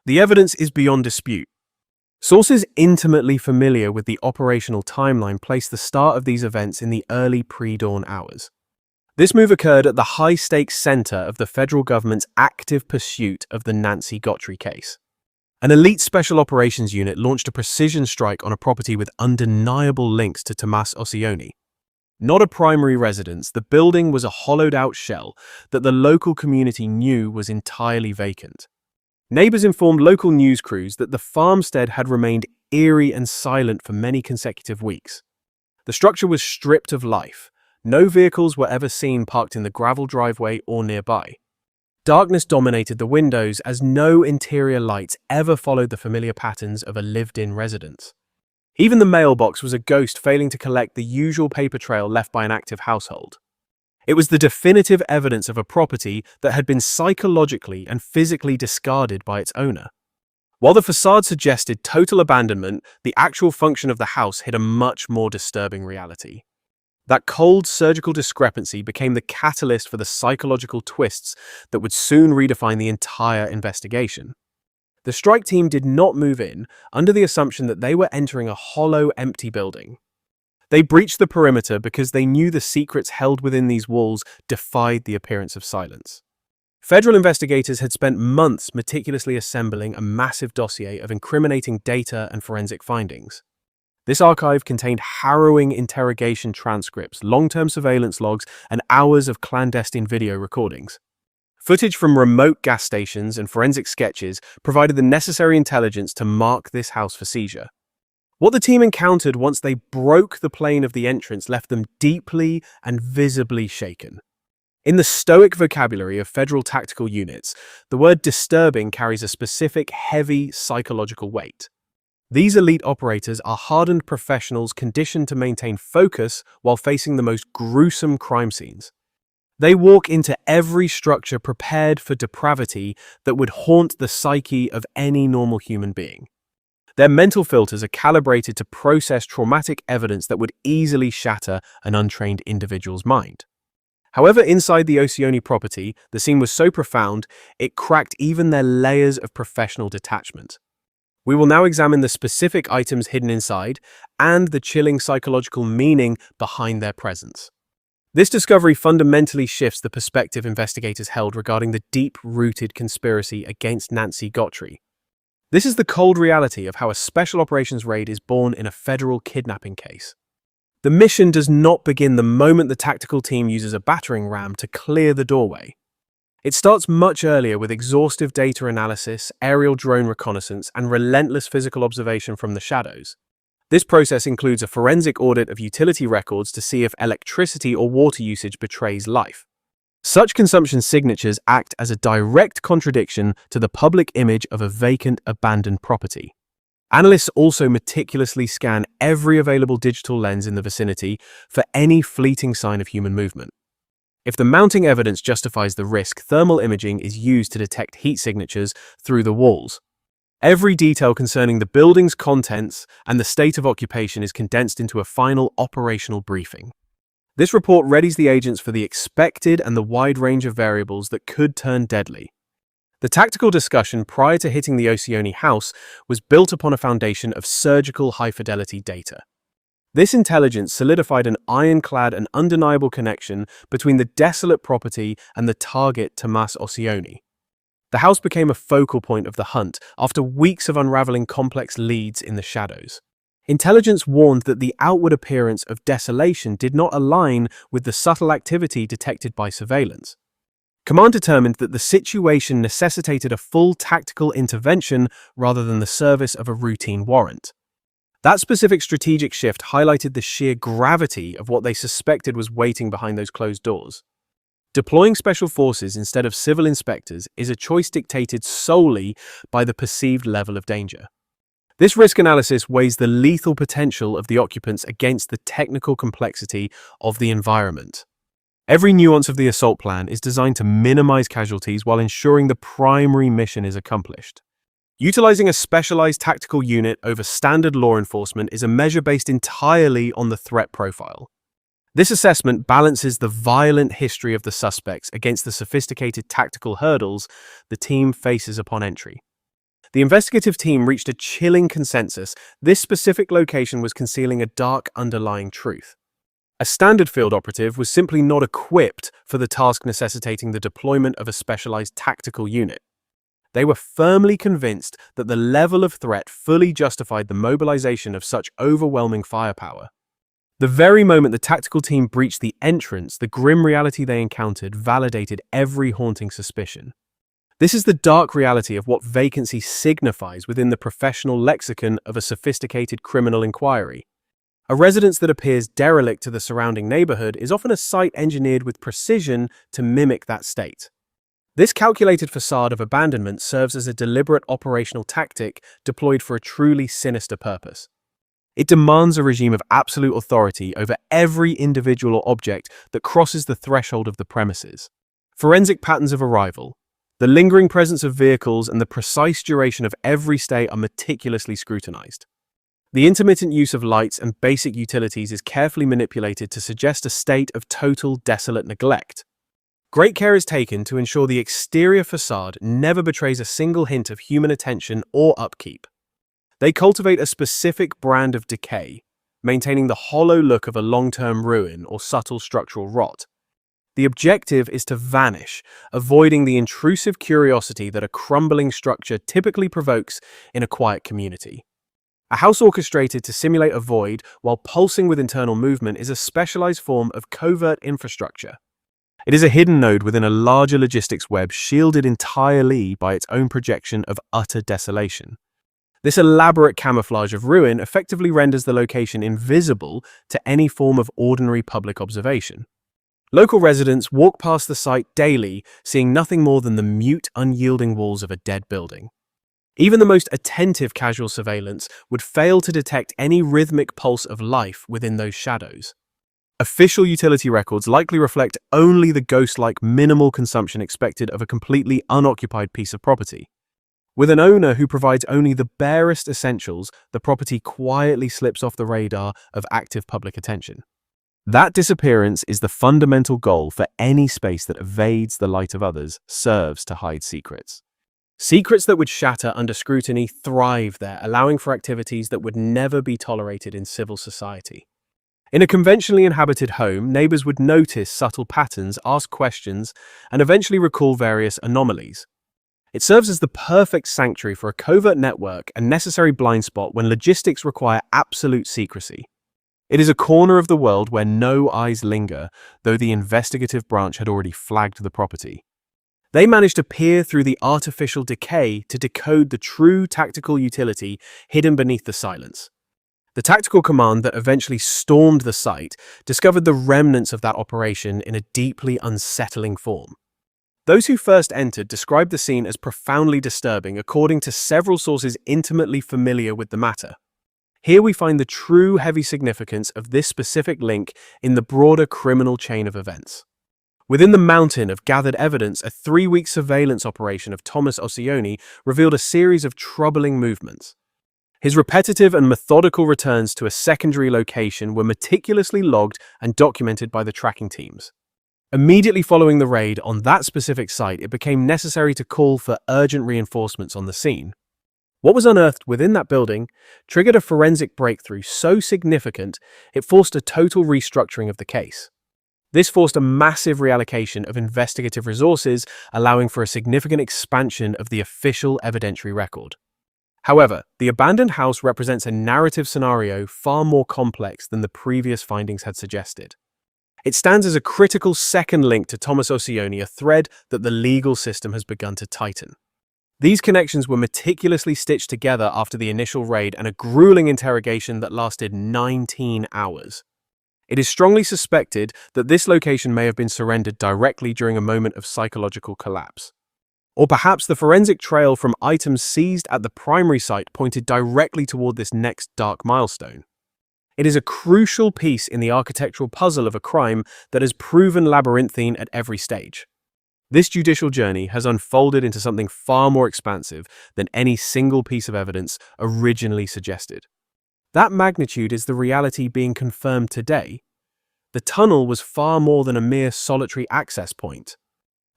The evidence is beyond dispute. Sources intimately familiar with the operational timeline place the start of these events in the early pre-dawn hours. This move occurred at the high-stakes center of the federal government's active pursuit of the Nancy Guthrie case. An elite special operations unit launched a precision strike on a property with undeniable links to Tommaso Cioni. Not a primary residence, the building was a hollowed-out shell that the local community knew was entirely vacant. Neighbors informed local news crews that the farmstead had remained eerie and silent for many consecutive weeks. The structure was stripped of life. No vehicles were ever seen parked in the gravel driveway or nearby. Darkness dominated the windows as no interior lights ever followed the familiar patterns of a lived-in residence. Even the mailbox was a ghost failing to collect the usual paper trail left by an active household. It was the definitive evidence of a property that had been psychologically and physically discarded by its owner. While the facade suggested total abandonment, the actual function of the house hid a much more disturbing reality. That cold surgical discrepancy became the catalyst for the psychological twists that would soon redefine the entire investigation. The strike team did not move in under the assumption that they were entering a hollow, empty building. They breached the perimeter because they knew the secrets held within these walls defied the appearance of silence. Federal investigators had spent months meticulously assembling a massive dossier of incriminating data and forensic findings. This archive contained harrowing interrogation transcripts, long-term surveillance logs, and hours of clandestine video recordings. Footage from remote gas stations and forensic sketches provided the necessary intelligence to mark this house for seizure. What the team encountered once they broke the plane of the entrance left them deeply and visibly shaken. In the stoic vocabulary of federal tactical units, the word disturbing carries a specific, heavy psychological weight. These elite operators are hardened professionals conditioned to maintain focus while facing the most gruesome crime scenes. They walk into every structure prepared for depravity that would haunt the psyche of any normal human being. Their mental filters are calibrated to process traumatic evidence that would easily shatter an untrained individual's mind. However, inside the Cioni property, the scene was so profound, it cracked even their layers of professional detachment. We will now examine the specific items hidden inside and the chilling psychological meaning behind their presence. This discovery fundamentally shifts the perspective investigators held regarding the deep-rooted conspiracy against Nancy Guthrie. This is the cold reality of how a special operations raid is born in a federal kidnapping case. The mission does not begin the moment the tactical team uses a battering ram to clear the doorway. It starts much earlier with exhaustive data analysis, aerial drone reconnaissance, and relentless physical observation from the shadows. This process includes a forensic audit of utility records to see if electricity or water usage betrays life. Such consumption signatures act as a direct contradiction to the public image of a vacant, abandoned property. Analysts also meticulously scan every available digital lens in the vicinity for any fleeting sign of human movement. If the mounting evidence justifies the risk, thermal imaging is used to detect heat signatures through the walls. Every detail concerning the building's contents and the state of occupation is condensed into a final operational briefing. This report readies the agents for the expected and the wide range of variables that could turn deadly. The tactical discussion prior to hitting the Cioni house was built upon a foundation of surgical high-fidelity data. This intelligence solidified an ironclad and undeniable connection between the desolate property and the target Tommaso Cioni. The house became a focal point of the hunt after weeks of unraveling complex leads in the shadows. Intelligence warned that the outward appearance of desolation did not align with the subtle activity detected by surveillance. Command determined that the situation necessitated a full tactical intervention rather than the service of a routine warrant. That specific strategic shift highlighted the sheer gravity of what they suspected was waiting behind those closed doors. Deploying special forces instead of civil inspectors is a choice dictated solely by the perceived level of danger. This risk analysis weighs the lethal potential of the occupants against the technical complexity of the environment. Every nuance of the assault plan is designed to minimize casualties while ensuring the primary mission is accomplished. Utilizing a specialized tactical unit over standard law enforcement is a measure based entirely on the threat profile. This assessment balances the violent history of the suspects against the sophisticated tactical hurdles the team faces upon entry. The investigative team reached a chilling consensus. This specific location was concealing a dark underlying truth. A standard field operative was simply not equipped for the task necessitating the deployment of a specialized tactical unit. They were firmly convinced that the level of threat fully justified the mobilization of such overwhelming firepower. The very moment the tactical team breached the entrance, the grim reality they encountered validated every haunting suspicion. This is the dark reality of what vacancy signifies within the professional lexicon of a sophisticated criminal inquiry. A residence that appears derelict to the surrounding neighborhood is often a site engineered with precision to mimic that state. This calculated facade of abandonment serves as a deliberate operational tactic deployed for a truly sinister purpose. It demands a regime of absolute authority over every individual or object that crosses the threshold of the premises. Forensic patterns of arrival, the lingering presence of vehicles, and the precise duration of every stay are meticulously scrutinized. The intermittent use of lights and basic utilities is carefully manipulated to suggest a state of total desolate neglect. Great care is taken to ensure the exterior facade never betrays a single hint of human attention or upkeep. They cultivate a specific brand of decay, maintaining the hollow look of a long-term ruin or subtle structural rot. The objective is to vanish, avoiding the intrusive curiosity that a crumbling structure typically provokes in a quiet community. A house orchestrated to simulate a void while pulsing with internal movement is a specialized form of covert infrastructure. It is a hidden node within a larger logistics web shielded entirely by its own projection of utter desolation. This elaborate camouflage of ruin effectively renders the location invisible to any form of ordinary public observation. Local residents walk past the site daily, seeing nothing more than the mute, unyielding walls of a dead building. Even the most attentive casual surveillance would fail to detect any rhythmic pulse of life within those shadows. Official utility records likely reflect only the ghost-like minimal consumption expected of a completely unoccupied piece of property. With an owner who provides only the barest essentials, the property quietly slips off the radar of active public attention. That disappearance is the fundamental goal for any space that evades the light of others, serves to hide secrets. Secrets that would shatter under scrutiny thrive there, allowing for activities that would never be tolerated in civil society. In a conventionally inhabited home, neighbors would notice subtle patterns, ask questions, and eventually recall various anomalies. It serves as the perfect sanctuary for a covert network, a necessary blind spot when logistics require absolute secrecy. It is a corner of the world where no eyes linger, though the investigative branch had already flagged the property. They managed to peer through the artificial decay to decode the true tactical utility hidden beneath the silence. The tactical command that eventually stormed the site discovered the remnants of that operation in a deeply unsettling form. Those who first entered described the scene as profoundly disturbing, according to several sources intimately familiar with the matter. Here we find the true heavy significance of this specific link in the broader criminal chain of events. Within the mountain of gathered evidence, a 3-week surveillance operation of Tommaso Cioni revealed a series of troubling movements. His repetitive and methodical returns to a secondary location were meticulously logged and documented by the tracking teams. Immediately following the raid on that specific site, it became necessary to call for urgent reinforcements on the scene. What was unearthed within that building triggered a forensic breakthrough so significant it forced a total restructuring of the case. This forced a massive reallocation of investigative resources, allowing for a significant expansion of the official evidentiary record. However, the abandoned house represents a narrative scenario far more complex than the previous findings had suggested. It stands as a critical second link to Tommaso Cioni, a thread that the legal system has begun to tighten. These connections were meticulously stitched together after the initial raid and a grueling interrogation that lasted 19 hours. It is strongly suspected that this location may have been surrendered directly during a moment of psychological collapse. Or perhaps the forensic trail from items seized at the primary site pointed directly toward this next dark milestone. It is a crucial piece in the architectural puzzle of a crime that has proven labyrinthine at every stage. This judicial journey has unfolded into something far more expansive than any single piece of evidence originally suggested. That magnitude is the reality being confirmed today. The tunnel was far more than a mere solitary access point.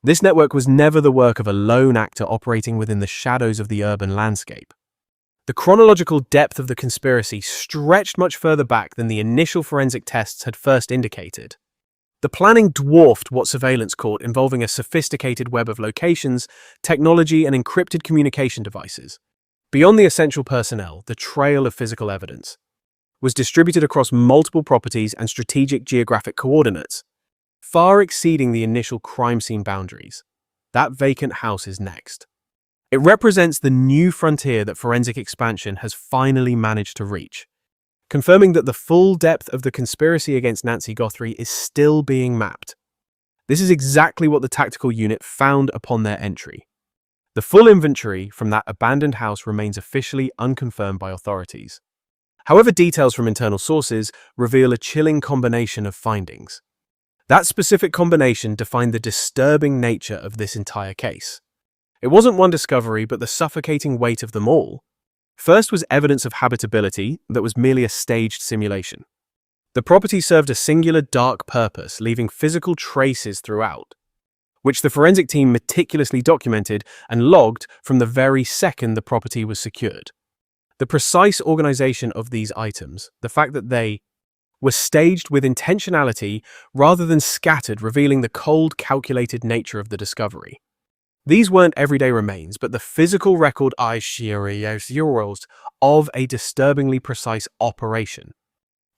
This network was never the work of a lone actor operating within the shadows of the urban landscape. The chronological depth of the conspiracy stretched much further back than the initial forensic tests had first indicated. The planning dwarfed what surveillance caught, involving a sophisticated web of locations, technology, and encrypted communication devices. Beyond the essential personnel, the trail of physical evidence was distributed across multiple properties and strategic geographic coordinates, far exceeding the initial crime scene boundaries. That vacant house is next. It represents the new frontier that forensic expansion has finally managed to reach, confirming that the full depth of the conspiracy against Nancy Guthrie is still being mapped. This is exactly what the tactical unit found upon their entry. The full inventory from that abandoned house remains officially unconfirmed by authorities. However, details from internal sources reveal a chilling combination of findings. That specific combination defined the disturbing nature of this entire case. It wasn't one discovery, but the suffocating weight of them all. First was evidence of habitability that was merely a staged simulation. The property served a singular dark purpose, leaving physical traces throughout, which the forensic team meticulously documented and logged from the very second the property was secured. The precise organization of these items, the fact that they were staged with intentionality rather than scattered, revealing the cold, calculated nature of the discovery. These weren't everyday remains, but the physical record of a disturbingly precise operation.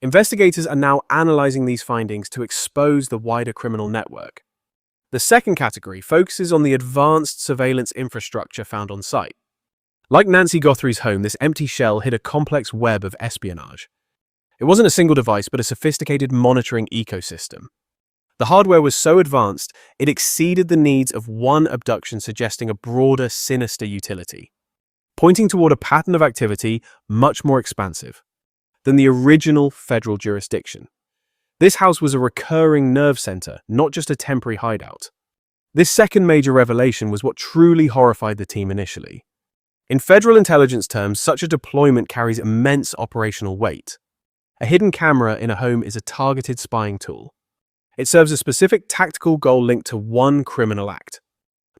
Investigators are now analyzing these findings to expose the wider criminal network. The second category focuses on the advanced surveillance infrastructure found on site. Like Nancy Guthrie's home, this empty shell hid a complex web of espionage. It wasn't a single device, but a sophisticated monitoring ecosystem. The hardware was so advanced, it exceeded the needs of one abduction, suggesting a broader, sinister utility, pointing toward a pattern of activity much more expansive than the original federal jurisdiction. This house was a recurring nerve center, not just a temporary hideout. This second major revelation was what truly horrified the team initially. In federal intelligence terms, such a deployment carries immense operational weight. A hidden camera in a home is a targeted spying tool. It serves a specific tactical goal linked to one criminal act.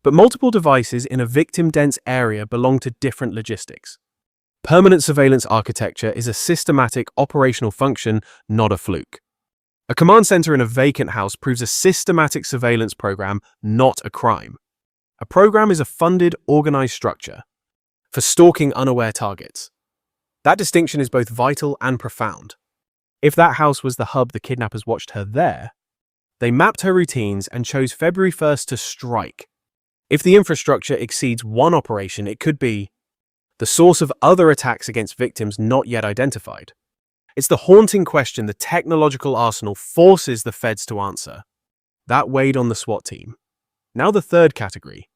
But multiple devices in a victim-dense area belong to different logistics. Permanent surveillance architecture is a systematic operational function, not a fluke. A command center in a vacant house proves a systematic surveillance program, not a crime. A program is a funded, organized structure for stalking unaware targets. That distinction is both vital and profound. If that house was the hub the kidnappers watched her there, they mapped her routines and chose February 1st to strike. If the infrastructure exceeds one operation, it could be the source of other attacks against victims not yet identified. It's the haunting question the technological arsenal forces the feds to answer. That weighed on the SWAT team. Now the third category.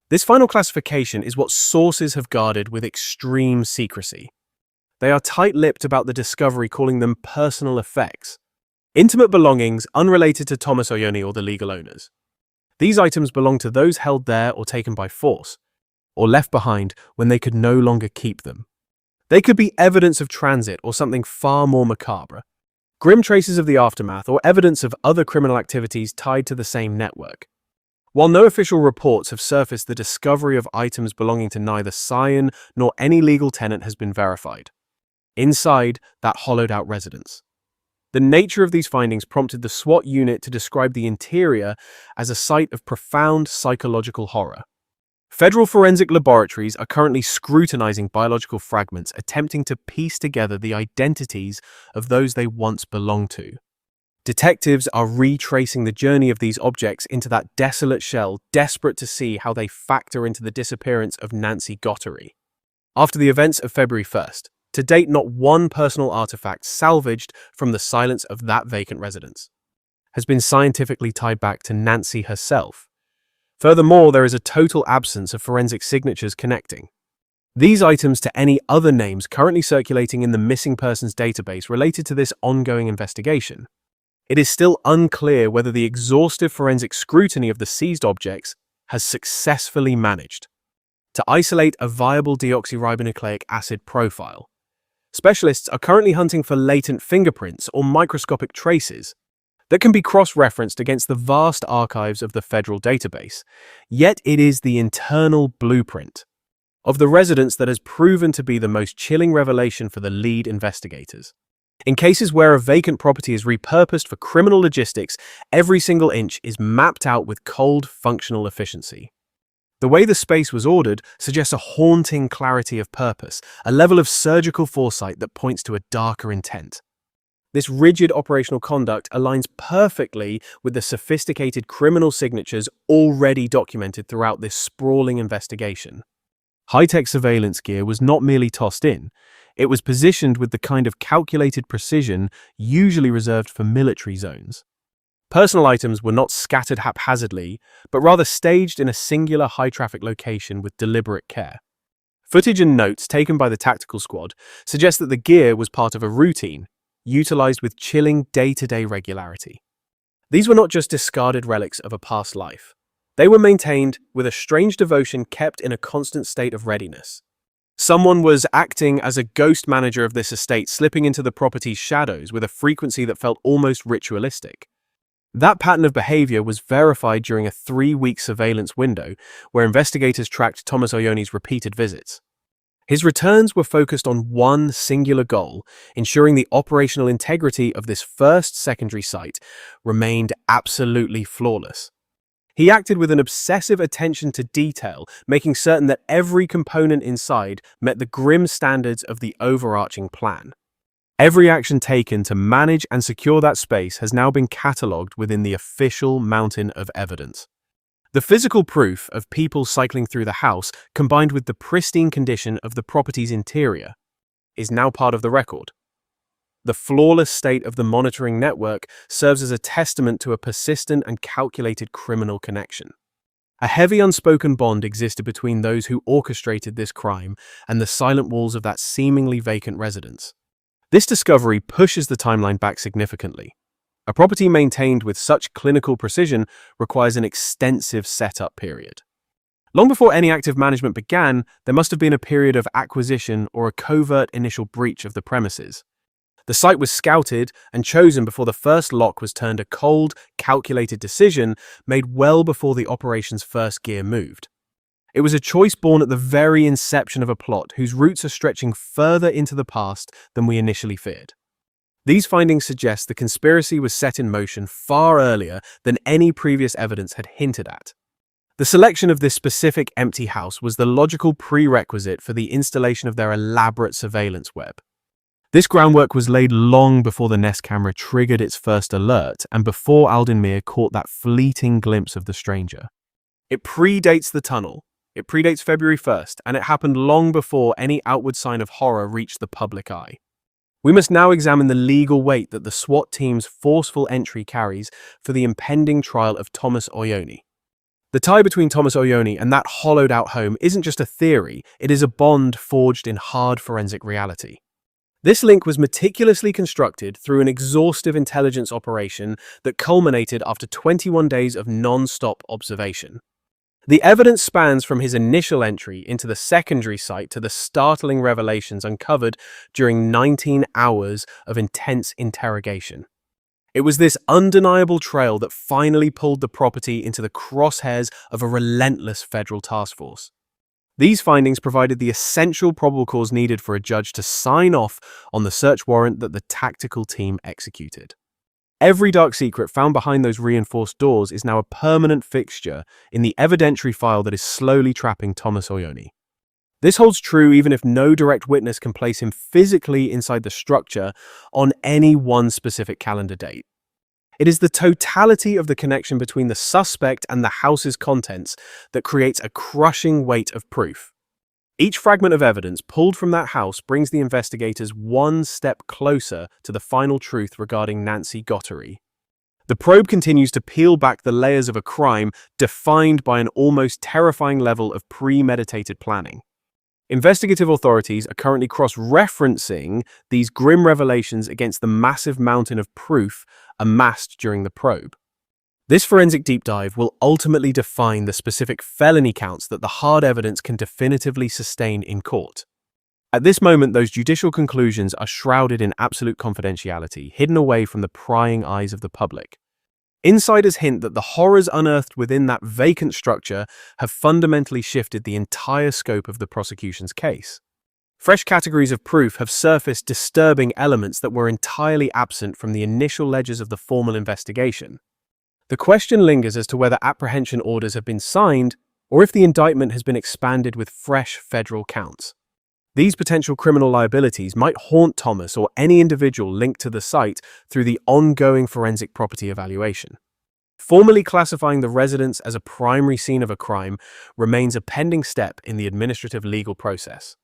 This final classification is what sources have guarded with extreme secrecy. They are tight-lipped about the discovery, calling them personal effects. Intimate belongings unrelated to Tommaso or the legal owners. These items belong to those held there or taken by force, or left behind when they could no longer keep them. They could be evidence of transit or something far more macabre, grim traces of the aftermath or evidence of other criminal activities tied to the same network. While no official reports have surfaced, the discovery of items belonging to neither Cioni nor any legal tenant has been verified. Inside that hollowed-out residence. The nature of these findings prompted the SWAT unit to describe the interior as a site of profound psychological horror. Federal forensic laboratories are currently scrutinizing biological fragments, attempting to piece together the identities of those they once belonged to. Detectives are retracing the journey of these objects into that desolate shell, desperate to see how they factor into the disappearance of Nancy Guthrie. After the events of February 1st, to date, not one personal artifact salvaged from the silence of that vacant residence has been scientifically tied back to Nancy herself. Furthermore, there is a total absence of forensic signatures connecting these items to any other names currently circulating in the missing persons database related to this ongoing investigation. It is still unclear whether the exhaustive forensic scrutiny of the seized objects has successfully managed to isolate a viable deoxyribonucleic acid profile. Specialists are currently hunting for latent fingerprints or microscopic traces, that can be cross-referenced against the vast archives of the federal database, yet it is the internal blueprint of the residence that has proven to be the most chilling revelation for the lead investigators. In cases where a vacant property is repurposed for criminal logistics, every single inch is mapped out with cold, functional efficiency. The way the space was ordered suggests a haunting clarity of purpose, a level of surgical foresight that points to a darker intent. This rigid operational conduct aligns perfectly with the sophisticated criminal signatures already documented throughout this sprawling investigation. High-tech surveillance gear was not merely tossed in, it was positioned with the kind of calculated precision usually reserved for military zones. Personal items were not scattered haphazardly, but rather staged in a singular high-traffic location with deliberate care. Footage and notes taken by the tactical squad suggest that the gear was part of a routine, utilized with chilling day-to-day regularity. These were not just discarded relics of a past life. They were maintained with a strange devotion kept in a constant state of readiness. Someone was acting as a ghost manager of this estate, slipping into the property's shadows with a frequency that felt almost ritualistic. That pattern of behavior was verified during a 3-week surveillance window where investigators tracked Tommaso Cioni's repeated visits. His returns were focused on one singular goal, ensuring the operational integrity of this first secondary site remained absolutely flawless. He acted with an obsessive attention to detail, making certain that every component inside met the grim standards of the overarching plan. Every action taken to manage and secure that space has now been catalogued within the official mountain of evidence. The physical proof of people cycling through the house, combined with the pristine condition of the property's interior, is now part of the record. The flawless state of the monitoring network serves as a testament to a persistent and calculated criminal connection. A heavy unspoken bond existed between those who orchestrated this crime and the silent walls of that seemingly vacant residence. This discovery pushes the timeline back significantly. A property maintained with such clinical precision requires an extensive setup period. Long before any active management began, there must have been a period of acquisition or a covert initial breach of the premises. The site was scouted and chosen before the first lock was turned, a cold, calculated decision made well before the operation's first gear moved. It was a choice born at the very inception of a plot whose roots are stretching further into the past than we initially feared. These findings suggest the conspiracy was set in motion far earlier than any previous evidence had hinted at. The selection of this specific empty house was the logical prerequisite for the installation of their elaborate surveillance web. This groundwork was laid long before the Nest camera triggered its first alert and before Aldinmere caught that fleeting glimpse of the stranger. It predates the tunnel. It predates February 1st, and it happened long before any outward sign of horror reached the public eye. We must now examine the legal weight that the SWAT team's forceful entry carries for the impending trial of Tommaso Cioni. The tie between Tommaso Cioni and that hollowed-out home isn't just a theory, it is a bond forged in hard forensic reality. This link was meticulously constructed through an exhaustive intelligence operation that culminated after 21 days of non-stop observation. The evidence spans from his initial entry into the secondary site to the startling revelations uncovered during 19 hours of intense interrogation. It was this undeniable trail that finally pulled the property into the crosshairs of a relentless federal task force. These findings provided the essential probable cause needed for a judge to sign off on the search warrant that the tactical team executed. Every dark secret found behind those reinforced doors is now a permanent fixture in the evidentiary file that is slowly trapping Tommaso Cioni. This holds true even if no direct witness can place him physically inside the structure on any one specific calendar date. It is the totality of the connection between the suspect and the house's contents that creates a crushing weight of proof. Each fragment of evidence pulled from that house brings the investigators one step closer to the final truth regarding Nancy Guthrie. The probe continues to peel back the layers of a crime defined by an almost terrifying level of premeditated planning. Investigative authorities are currently cross-referencing these grim revelations against the massive mountain of proof amassed during the probe. This forensic deep dive will ultimately define the specific felony counts that the hard evidence can definitively sustain in court. At this moment, those judicial conclusions are shrouded in absolute confidentiality, hidden away from the prying eyes of the public. Insiders hint that the horrors unearthed within that vacant structure have fundamentally shifted the entire scope of the prosecution's case. Fresh categories of proof have surfaced disturbing elements that were entirely absent from the initial ledgers of the formal investigation. The question lingers as to whether apprehension orders have been signed or if the indictment has been expanded with fresh federal counts. These potential criminal liabilities might haunt Thomas or any individual linked to the site through the ongoing forensic property evaluation. Formally classifying the residence as a primary scene of a crime remains a pending step in the administrative legal process.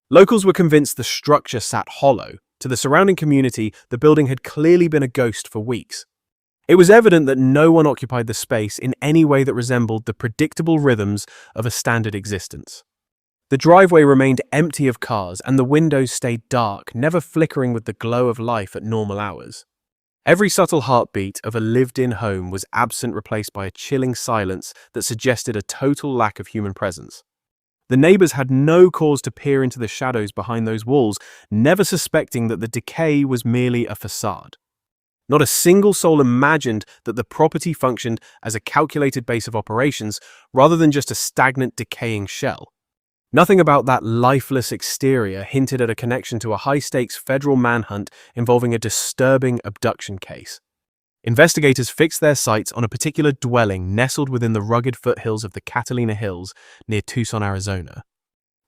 Locals were convinced the structure sat hollow. To the surrounding community, the building had clearly been a ghost for weeks. It was evident that no one occupied the space in any way that resembled the predictable rhythms of a standard existence. The driveway remained empty of cars and the windows stayed dark, never flickering with the glow of life at normal hours. Every subtle heartbeat of a lived-in home was absent, replaced by a chilling silence that suggested a total lack of human presence. The neighbors had no cause to peer into the shadows behind those walls, never suspecting that the decay was merely a facade. Not a single soul imagined that the property functioned as a calculated base of operations rather than just a stagnant, decaying shell. Nothing about that lifeless exterior hinted at a connection to a high-stakes federal manhunt involving a disturbing abduction case. Investigators fixed their sights on a particular dwelling nestled within the rugged foothills of the Catalina Hills near Tucson, Arizona.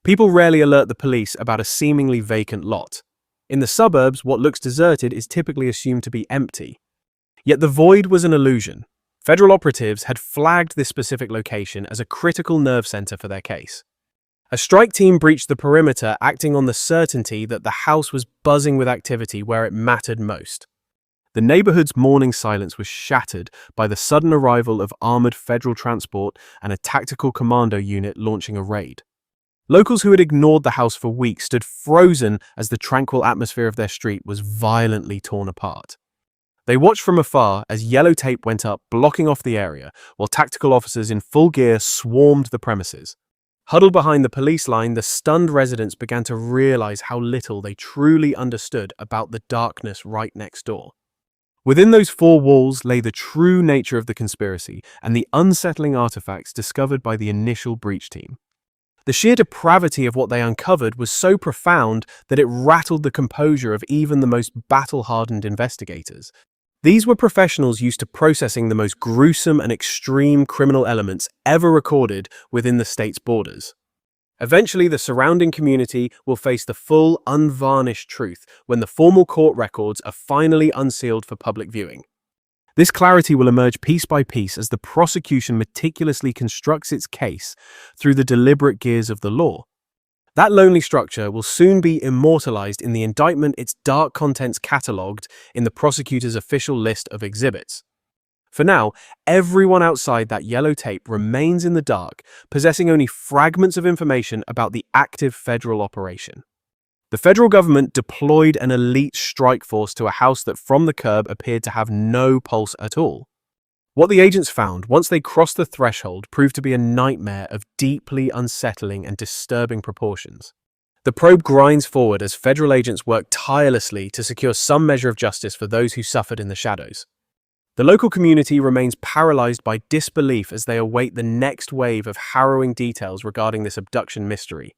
People rarely alert the police about a seemingly vacant lot. In the suburbs, what looks deserted is typically assumed to be empty. Yet the void was an illusion. Federal operatives had flagged this specific location as a critical nerve center for their case. A strike team breached the perimeter, acting on the certainty that the house was buzzing with activity where it mattered most. The neighborhood's morning silence was shattered by the sudden arrival of armored federal transport and a tactical commando unit launching a raid. Locals who had ignored the house for weeks stood frozen as the tranquil atmosphere of their street was violently torn apart. They watched from afar as yellow tape went up, blocking off the area, while tactical officers in full gear swarmed the premises. Huddled behind the police line, the stunned residents began to realize how little they truly understood about the darkness right next door. Within those four walls lay the true nature of the conspiracy and the unsettling artifacts discovered by the initial breach team. The sheer depravity of what they uncovered was so profound that it rattled the composure of even the most battle-hardened investigators. These were professionals used to processing the most gruesome and extreme criminal elements ever recorded within the state's borders. Eventually, the surrounding community will face the full, unvarnished truth when the formal court records are finally unsealed for public viewing. This clarity will emerge piece by piece as the prosecution meticulously constructs its case through the deliberate gears of the law. That lonely structure will soon be immortalized in the indictment, its dark contents catalogued in the prosecutor's official list of exhibits. For now, everyone outside that yellow tape remains in the dark, possessing only fragments of information about the active federal operation. The federal government deployed an elite strike force to a house that from the curb appeared to have no pulse at all. What the agents found once they crossed the threshold proved to be a nightmare of deeply unsettling and disturbing proportions. The probe grinds forward as federal agents work tirelessly to secure some measure of justice for those who suffered in the shadows. The local community remains paralyzed by disbelief as they await the next wave of harrowing details regarding this abduction mystery.